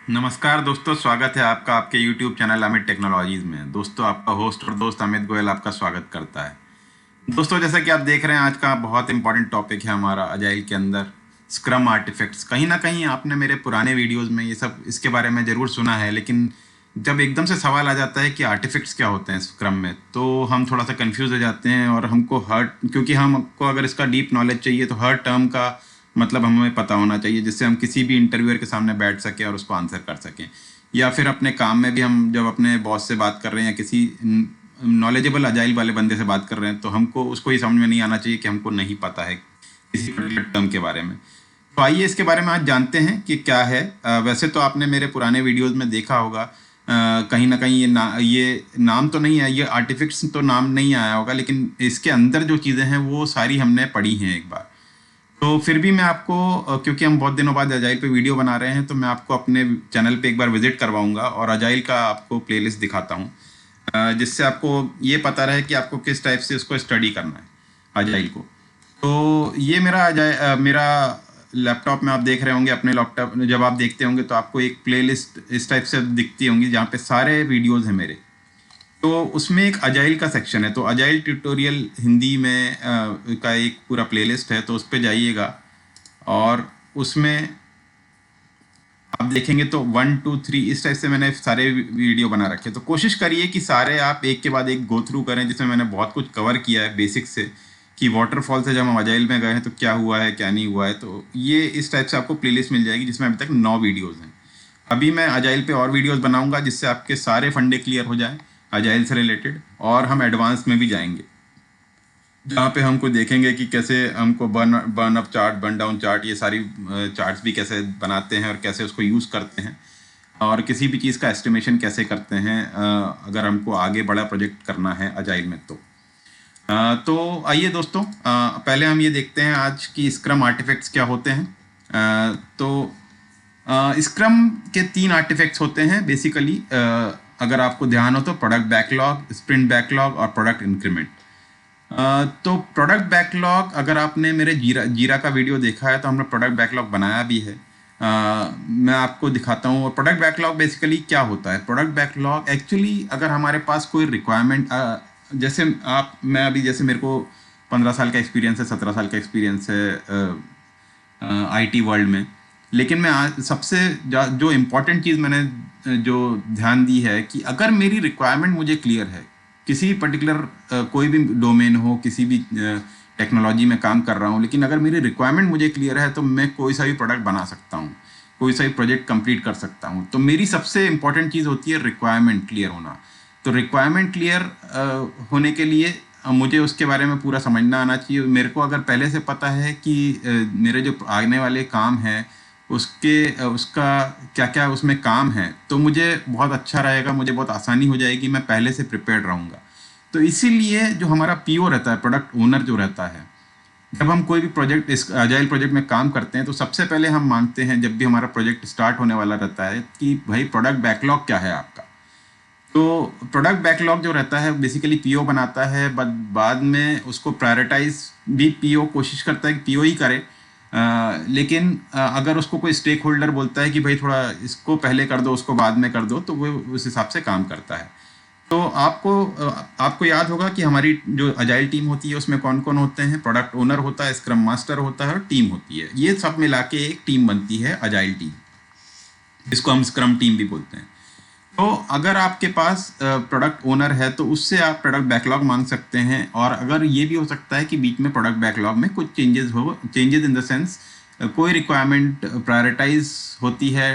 नमस्कार दोस्तों, स्वागत है आपका आपके YouTube चैनल अमित टेक्नोलॉजीज़ में। दोस्तों, आपका होस्ट और दोस्त अमित गोयल आपका स्वागत करता है। दोस्तों, जैसा कि आप देख रहे हैं, आज का बहुत इंपॉर्टेंट टॉपिक है हमारा अजाइल के अंदर स्क्रम आर्टिफैक्ट्स। कहीं ना कहीं आपने मेरे पुराने वीडियोस में ये सब इसके बारे में ज़रूर सुना है, लेकिन जब एकदम से सवाल आ जाता है कि आर्टिफैक्ट्स क्या होते हैं स्क्रम में, तो हम थोड़ा सा कंफ्यूज हो जाते हैं और हमको क्योंकि हमको अगर इसका डीप नॉलेज चाहिए तो हर टर्म का मतलब हमें पता होना चाहिए, जिससे हम किसी भी इंटरव्यूअर के सामने बैठ सकें और उसको आंसर कर सकें। या फिर अपने काम में भी हम जब अपने बॉस से बात कर रहे हैं या किसी नॉलेजेबल अजाइल वाले बंदे से बात कर रहे हैं, तो हमको उसको ही समझ में नहीं आना चाहिए कि हमको नहीं पता है किसी पर्टिकुलर टर्म के बारे में। तो आइए इसके बारे में आज जानते हैं कि क्या है। वैसे तो आपने मेरे पुराने वीडियोस में देखा होगा, कहीं ना कहीं ये नाम तो नहीं है, ये आर्टिफिक्स तो नाम नहीं आया होगा, लेकिन इसके अंदर जो चीज़ें हैं वो सारी हमने पढ़ी हैं एक बार। तो फिर भी मैं आपको क्योंकि हम बहुत दिनों बाद अजाइल पे वीडियो बना रहे हैं, तो मैं आपको अपने चैनल पे एक बार विजिट करवाऊंगा और अजाइल का आपको प्लेलिस्ट दिखाता हूँ, जिससे आपको ये पता रहे कि आपको किस टाइप से उसको स्टडी करना है अजाइल को। तो ये मेरा लैपटॉप में आप देख रहे होंगे, अपने लैपटॉप जब आप देखते होंगे तो आपको एक प्लेलिस्ट इस टाइप से दिखती होंगी जहाँ पे सारे वीडियोज़ हैं मेरे। तो उसमें एक अजाइल का सेक्शन है, तो अजाइल ट्यूटोरियल हिंदी में का एक पूरा प्लेलिस्ट है, तो उस पर जाइएगा और उसमें आप देखेंगे तो 1 2 3 इस टाइप से मैंने सारे वीडियो बना रखे। तो कोशिश करिए कि सारे आप एक के बाद एक गो थ्रू करें, जिसमें मैंने बहुत कुछ कवर किया है बेसिक से, कि वाटरफॉल से जब हम अजाइल में गए हैं तो क्या हुआ है क्या नहीं हुआ है। तो ये इस टाइप से आपको प्लेलिस्ट मिल जाएगी, जिसमें अभी तक 9 वीडियोज़ हैं। अभी मैं अजाइल पे और वीडियोज़ बनाऊंगा, जिससे आपके सारे फंडे क्लियर हो जाएं अजाइल से रिलेटेड, और हम एडवांस में भी जाएंगे, जहाँ पे हमको देखेंगे कि कैसे हमको burn up chart, burn down chart, ये सारी चार्ट्स भी कैसे बनाते हैं और कैसे उसको यूज़ करते हैं, और किसी भी चीज़ का एस्टिमेशन कैसे करते हैं अगर हमको आगे बड़ा प्रोजेक्ट करना है अजाइल में। तो आइए दोस्तों, पहले हम ये देखते हैं आज की स्क्रम आर्टिफैक्ट्स क्या होते हैं। तो स्क्रम के 3 आर्टिफैक्ट्स होते हैं बेसिकली, अगर आपको ध्यान हो तो प्रोडक्ट बैकलॉग, स्प्रिंट बैकलॉग और प्रोडक्ट इंक्रीमेंट। तो प्रोडक्ट बैकलॉग, अगर आपने मेरे जीरा का वीडियो देखा है तो हमने प्रोडक्ट बैकलॉग बनाया भी है। मैं आपको दिखाता हूँ। और प्रोडक्ट बैकलॉग बेसिकली क्या होता है? प्रोडक्ट बैकलॉग एक्चुअली अगर हमारे पास कोई रिक्वायरमेंट, जैसे जैसे मेरे को 15 साल का एक्सपीरियंस है, 17 साल का एक्सपीरियंस है आईटी वर्ल्ड में, लेकिन मैं आज सबसे जो इम्पोर्टेंट चीज़ मैंने जो ध्यान दी है कि अगर मेरी रिक्वायरमेंट मुझे क्लियर है, किसी पर्टिकुलर कोई भी डोमेन हो, किसी भी टेक्नोलॉजी में काम कर रहा हूँ, लेकिन अगर मेरी रिक्वायरमेंट मुझे क्लियर है तो मैं कोई सा भी प्रोडक्ट बना सकता हूँ, कोई सा भी प्रोजेक्ट कंप्लीट कर सकता हूँ। तो मेरी सबसे इंपॉर्टेंट चीज़ होती है रिक्वायरमेंट क्लियर होना। तो रिक्वायरमेंट क्लियर होने के लिए मुझे उसके बारे में पूरा समझना आना चाहिए। मेरे को अगर पहले से पता है कि मेरे जो आने वाले काम हैं उसका क्या क्या उसमें काम है, तो मुझे बहुत अच्छा रहेगा, मुझे बहुत आसानी हो जाएगी, मैं पहले से प्रिपेयर्ड रहूँगा। तो इसीलिए जो हमारा पीओ रहता है, प्रोडक्ट ओनर जो रहता है, जब हम कोई भी प्रोजेक्ट इस अजाइल प्रोजेक्ट में काम करते हैं तो सबसे पहले हम मांगते हैं, जब भी हमारा प्रोजेक्ट स्टार्ट होने वाला रहता है, कि भाई प्रोडक्ट बैकलॉग क्या है आपका। तो प्रोडक्ट बैकलॉग जो रहता है बेसिकली पीओ बनाता है, बट बाद में उसको प्रायोरिटाइज भी पीओ कोशिश करता है कि पीओ ही करे। लेकिन अगर उसको कोई स्टेक होल्डर बोलता है कि भाई थोड़ा इसको पहले कर दो, उसको बाद में कर दो, तो वो उस हिसाब से काम करता है। तो आपको याद होगा कि हमारी जो अजाइल टीम होती है उसमें कौन कौन होते हैं? प्रोडक्ट ओनर होता है, स्क्रम मास्टर होता है और टीम होती है। ये सब मिला के एक टीम बनती है अजाइल टीम, जिसको हम स्क्रम टीम भी बोलते हैं। तो अगर आपके पास प्रोडक्ट ओनर है तो उससे आप प्रोडक्ट बैकलॉग मांग सकते हैं। और अगर ये भी हो सकता है कि बीच में प्रोडक्ट बैकलॉग में कुछ चेंजेस इन द सेंस कोई रिक्वायरमेंट प्रायोरिटाइज होती है,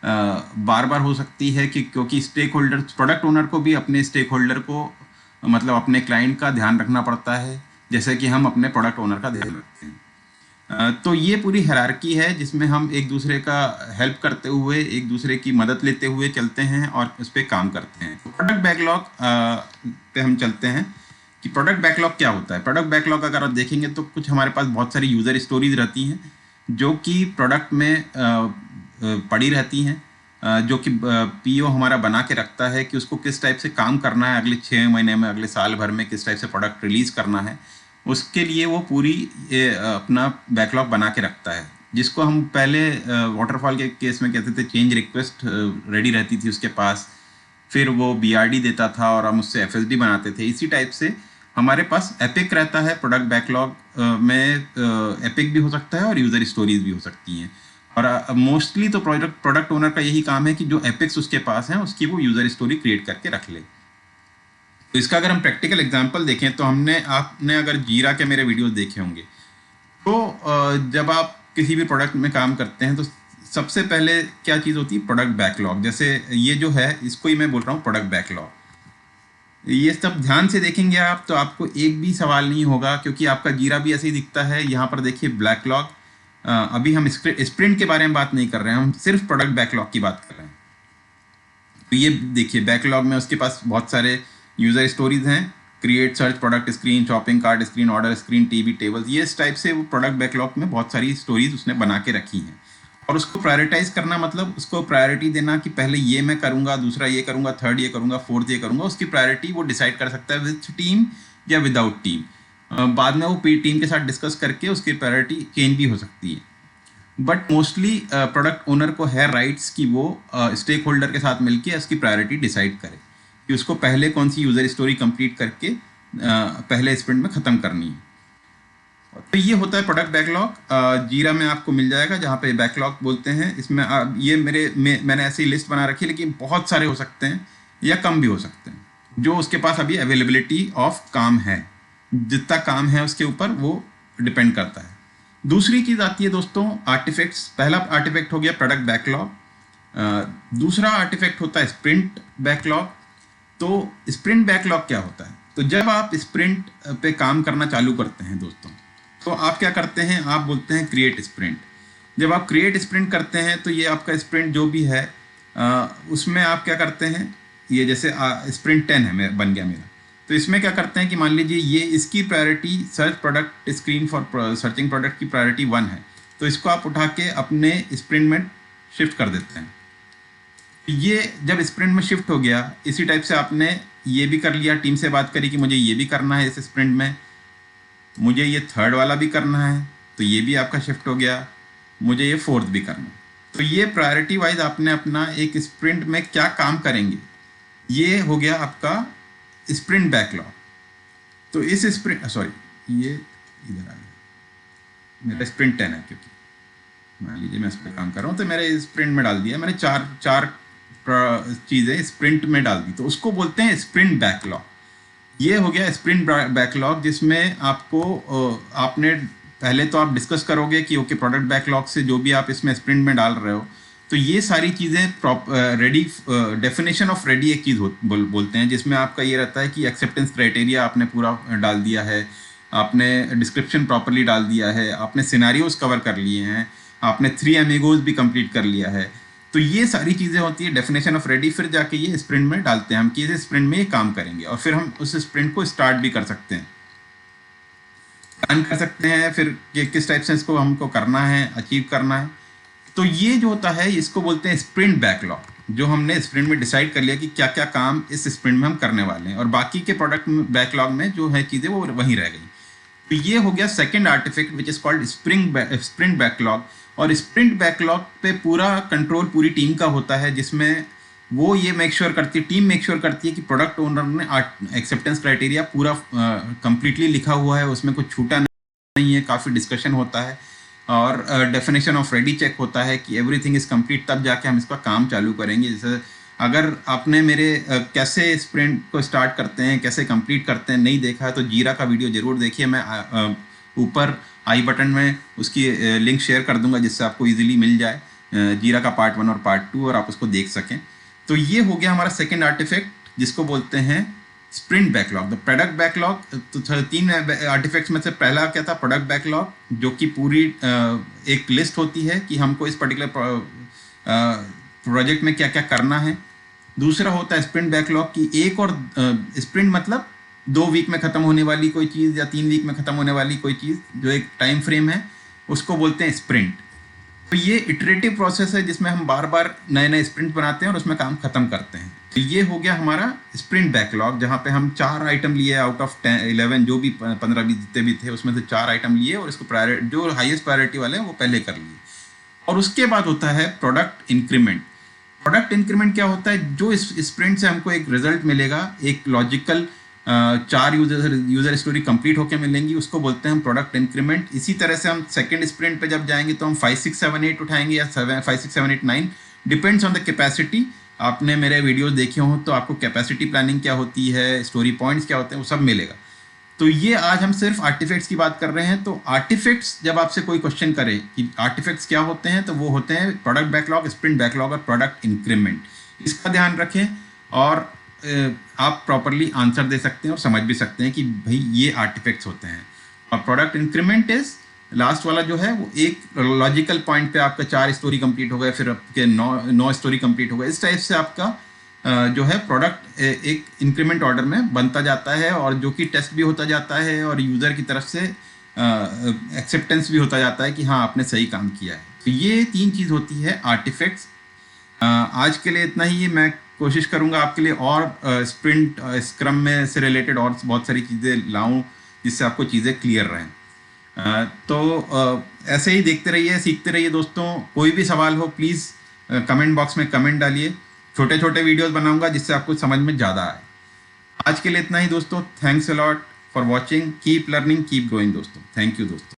बार बार हो सकती है, कि क्योंकि स्टेक होल्डर, प्रोडक्ट ओनर को भी अपने स्टेक होल्डर को मतलब अपने क्लाइंट का ध्यान रखना पड़ता है, जैसे कि हम अपने प्रोडक्ट ओनर का ध्यान रखते हैं। तो ये पूरी हायरार्की है जिसमें हम एक दूसरे का हेल्प करते हुए, एक दूसरे की मदद लेते हुए चलते हैं और उस पर काम करते हैं। तो प्रोडक्ट बैकलॉग पे हम चलते हैं कि प्रोडक्ट बैकलॉग क्या होता है। प्रोडक्ट बैकलॉग अगर आप देखेंगे तो कुछ हमारे पास बहुत सारी यूज़र स्टोरीज रहती हैं जो कि प्रोडक्ट में पड़ी रहती हैं, जो कि पीओ हमारा बना के रखता है कि उसको किस टाइप से काम करना है, अगले 6 महीने में, अगले साल भर में किस टाइप से प्रोडक्ट रिलीज़ करना है। उसके लिए वो पूरी अपना बैकलॉग बना के रखता है, जिसको हम पहले वाटरफॉल के केस में कहते थे चेंज रिक्वेस्ट रेडी रहती थी उसके पास, फिर वो BRD देता था और हम उससे FSD बनाते थे। इसी टाइप से हमारे पास एपिक रहता है। प्रोडक्ट बैकलॉग में एपिक भी हो सकता है और यूज़र स्टोरीज भी हो सकती हैं। और मोस्टली तो प्रोडक्ट ओनर का यही काम है कि जो एपिक्स उसके पास हैं उसकी वो यूज़र स्टोरी क्रिएट करके रख ले। तो इसका अगर हम प्रैक्टिकल एग्जांपल देखें तो आपने अगर जीरा के मेरे वीडियोस देखे होंगे, तो जब आप किसी भी प्रोडक्ट में काम करते हैं तो सबसे पहले क्या चीज़ होती है? Product backlog. जैसे ये जो है इसको ही मैं बोल रहा हूँ प्रोडक्ट बैकलॉग। ये सब ध्यान से देखेंगे आप तो आपको एक भी सवाल नहीं होगा, क्योंकि आपका जीरा भी ऐसे ही दिखता है। यहाँ पर देखिए बैकलॉग। अभी हम स्प्रिंट के बारे में बात नहीं कर रहे हैं, हम सिर्फ प्रोडक्ट बैकलॉग की बात कर रहे हैं। तो ये देखिए बैकलॉग में उसके पास बहुत सारे यूज़र स्टोरीज हैं, create, search, product screen, shopping cart screen, order screen, TV, tables, ये इस टाइप से वो प्रोडक्ट बैकलॉग में बहुत सारी स्टोरीज उसने बना के रखी हैं। और उसको प्रायोरिटाइज करना मतलब उसको प्रायोरिटी देना कि पहले ये मैं करूँगा, दूसरा ये करूँगा, थर्ड ये करूँगा, फोर्थ ये करूँगा। उसकी प्रायोरिटी वो डिसाइड कर सकता है विद टीम या विदाउट टीम। बाद में वो टीम के साथ डिस्कस करके उसकी प्रायोरिटी चेंज भी हो सकती है। बट मोस्टली प्रोडक्ट ओनर को है राइट्स कि वो स्टेक होल्डर के साथ मिलके उसकी प्रायोरिटी डिसाइड करे कि उसको पहले कौन सी यूज़र स्टोरी कंप्लीट करके पहले स्प्रिंट में ख़त्म करनी है। तो ये होता है प्रोडक्ट बैकलॉग। जीरा में आपको मिल जाएगा जहाँ पे बैकलॉग बोलते हैं। इसमें ये मैंने ऐसी लिस्ट बना रखी है, लेकिन बहुत सारे हो सकते हैं या कम भी हो सकते हैं, जो उसके पास अभी अवेलेबिलिटी ऑफ काम है। जितना काम है उसके ऊपर वो डिपेंड करता है। दूसरी चीज़ आती है दोस्तों आर्टिफैक्ट्स। पहला आर्टिफैक्ट हो गया प्रोडक्ट बैकलॉग। दूसरा आर्टिफैक्ट होता है स्प्रिंट बैकलॉग। तो स्प्रिंट बैकलॉग क्या होता है? तो जब आप स्प्रिंट पे काम करना चालू करते हैं दोस्तों, तो आप क्या करते हैं? आप बोलते हैं क्रिएट स्प्रिंट। जब आप क्रिएट स्प्रिंट करते हैं तो ये आपका स्प्रिंट जो भी है उसमें आप क्या करते हैं? ये जैसे स्प्रिंट 10 है बन गया मेरा, तो इसमें क्या करते हैं कि मान लीजिए ये इसकी priority search product screen for searching product की प्रायोरिटी 1 है, तो इसको आप उठा के अपने स्प्रिंट में शिफ्ट कर देते हैं। ये जब स्प्रिंट में शिफ्ट हो गया, इसी टाइप से आपने ये भी कर लिया, टीम से बात करी कि मुझे ये भी करना है इस स्प्रिंट में, मुझे ये थर्ड वाला भी करना है, तो ये भी आपका शिफ्ट हो गया, मुझे ये फोर्थ भी करना है। तो ये प्रायोरिटी वाइज आपने अपना एक स्प्रिंट में क्या काम करेंगे, ये हो गया आपका स्प्रिंट बैकलॉग। तो इस स्प्रिंट ये इधर आ गया, मेरा स्प्रिंट 10 है, क्योंकि मान लीजिए मैं इस पर काम कर रहा हूँ तो मेरे स्प्रिंट में डाल दिया मैंने चार चीज़ें स्प्रिंट में डाल दी, तो उसको बोलते हैं स्प्रिंट बैकलॉग। ये हो गया स्प्रिंट बैकलॉग, जिसमें आपको आपने पहले तो आप डिस्कस करोगे कि ओके प्रोडक्ट बैकलॉग से जो भी आप इसमें स्प्रिंट में डाल रहे हो, तो ये सारी चीज़ें रेडी डेफिनेशन ऑफ रेडी एक चीज़ बोलते हैं, जिसमें आपका ये रहता है कि एक्सेप्टेंस क्राइटेरिया आपने पूरा डाल दिया है, आपने डिस्क्रिप्शन प्रॉपरली डाल दिया है, आपने सिनेरियोज कवर कर लिए हैं, आपने 3 अमीगोज भी कंप्लीट कर लिया है। तो ये सारी चीज़ें होती है डेफिनेशन ऑफ रेडी। फिर जाके ये स्प्रिंट में डालते हैं हम कि इस स्प्रिंट में ये काम करेंगे, और फिर हम उस स्प्रिंट को स्टार्ट भी कर सकते हैं, प्लान कर सकते हैं फिर कि किस टाइप से इसको हमको करना है, अचीव करना है। तो ये जो होता है इसको बोलते हैं स्प्रिंट बैकलॉग, जो हमने स्प्रिंट में डिसाइड कर लिया कि क्या क्या काम इस स्प्रिंट में हम करने वाले हैं, और बाकी के प्रोडक्ट बैकलॉग में जो है चीज़ें वो वहीं रह गई। तो ये हो गया second artifact which is called sprint backlog. और स्प्रिंट बैकलॉग पे पूरा कंट्रोल पूरी टीम का होता है, जिसमें वो ये मेक श्योर करती है, टीम मेक श्योर करती है कि प्रोडक्ट ओनर ने एक्सेप्टेंस क्राइटेरिया पूरा कंप्लीटली लिखा हुआ है, उसमें कुछ छूटा नहीं है। काफ़ी डिस्कशन होता है और डेफिनेशन ऑफ रेडी चेक होता है कि एवरीथिंग इज़ कंप्लीट, तब जाके हम इसका काम चालू करेंगे। जैसे अगर आपने मेरे कैसे स्प्रिंट को स्टार्ट करते हैं, कैसे कंप्लीट करते हैं नहीं देखा है, तो जीरा का वीडियो ज़रूर देखिए। मैं ऊपर आई बटन में उसकी लिंक शेयर कर दूंगा, जिससे आपको इजीली मिल जाए जीरा का पार्ट 1 और पार्ट 2, और आप उसको देख सकें। तो ये हो गया हमारा सेकेंड आर्टिफैक्ट, जिसको बोलते हैं sprint backlog. The product backlog, तो 3 आर्टिफैक्ट्स में से पहला क्या था? प्रोडक्ट बैकलॉग, जो कि पूरी एक लिस्ट होती है कि हमको इस पर्टिकुलर प्रोजेक्ट में क्या क्या करना है। दूसरा होता है स्प्रिंट बैकलॉग की एक और स्प्रिंट मतलब 2 वीक में ख़त्म होने वाली कोई चीज़ या 3 वीक में ख़त्म होने वाली कोई चीज़, जो एक टाइम फ्रेम है, उसको बोलते हैं स्प्रिंट। तो ये इटरेटिव प्रोसेस है जिसमें हम बार बार नए नए स्प्रिंट बनाते हैं और उसमें काम ख़त्म करते हैं। तो ये हो गया हमारा स्प्रिंट बैकलॉग, जहाँ पे हम 4 आइटम लिए आउट ऑफ 11, जो भी 15-20 जितने भी थे उसमें से 4 आइटम लिए और इसको जो हाईएस्ट प्रायोरिटी वाले हैं वो पहले कर लिए। और उसके बाद होता है प्रोडक्ट इंक्रीमेंट। प्रोडक्ट इंक्रीमेंट क्या होता है? जो इस स्प्रिंट से हमको एक रिजल्ट मिलेगा, एक लॉजिकल 4 यूजर स्टोरी कंप्लीट होकर मिलेंगी, उसको बोलते हैं हम प्रोडक्ट इंक्रीमेंट। इसी तरह से हम सेकंड स्प्रिंट पे जब जाएंगे तो हम 5 6 7 8 उठाएंगे या 5 6 7 8 9, डिपेंड्स ऑन द कैपेसिटी। आपने मेरे वीडियोस देखे हो तो आपको कैपेसिटी प्लानिंग क्या होती है, स्टोरी पॉइंट्स क्या होते हैं, वो सब मिलेगा। तो ये आज हम सिर्फ आर्टिफैक्ट्स की बात कर रहे हैं। तो आर्टिफैक्ट्स जब आपसे कोई क्वेश्चन करे कि आर्टिफैक्ट्स क्या होते हैं, तो वो होते हैं प्रोडक्ट बैकलॉग, स्प्रिंट बैकलॉग और प्रोडक्ट इंक्रीमेंट। इसका ध्यान रखें और आप प्रॉपरली आंसर दे सकते हैं और समझ भी सकते हैं कि भाई ये आर्टिफैक्ट्स होते हैं। और प्रोडक्ट इंक्रीमेंट इज लास्ट वाला जो है वो एक लॉजिकल पॉइंट पे आपका 4 स्टोरी कंप्लीट हो गए, फिर आपके 9 स्टोरी कंप्लीट हो गए। इस टाइप से आपका जो है प्रोडक्ट एक इंक्रीमेंट ऑर्डर में बनता जाता है, और जो कि टेस्ट भी होता जाता है और यूज़र की तरफ से एक्सेप्टेंस भी होता जाता है कि हाँ आपने सही काम किया है। तो ये 3 चीज़ होती है आर्टिफैक्ट्स। आज के लिए इतना ही। मैं कोशिश करूँगा आपके लिए और स्प्रिंट स्क्रम में से रिलेटेड और बहुत सारी चीज़ें लाऊं जिससे आपको चीज़ें क्लियर रहें। ऐसे ही देखते रहिए, सीखते रहिए दोस्तों। कोई भी सवाल हो प्लीज़ कमेंट बॉक्स में कमेंट डालिए। छोटे छोटे वीडियोस बनाऊंगा जिससे आपको समझ में ज़्यादा आए। आज के लिए इतना ही दोस्तों। Thanks a lot for watching. Keep learning, keep growing दोस्तों। थैंक यू दोस्तों।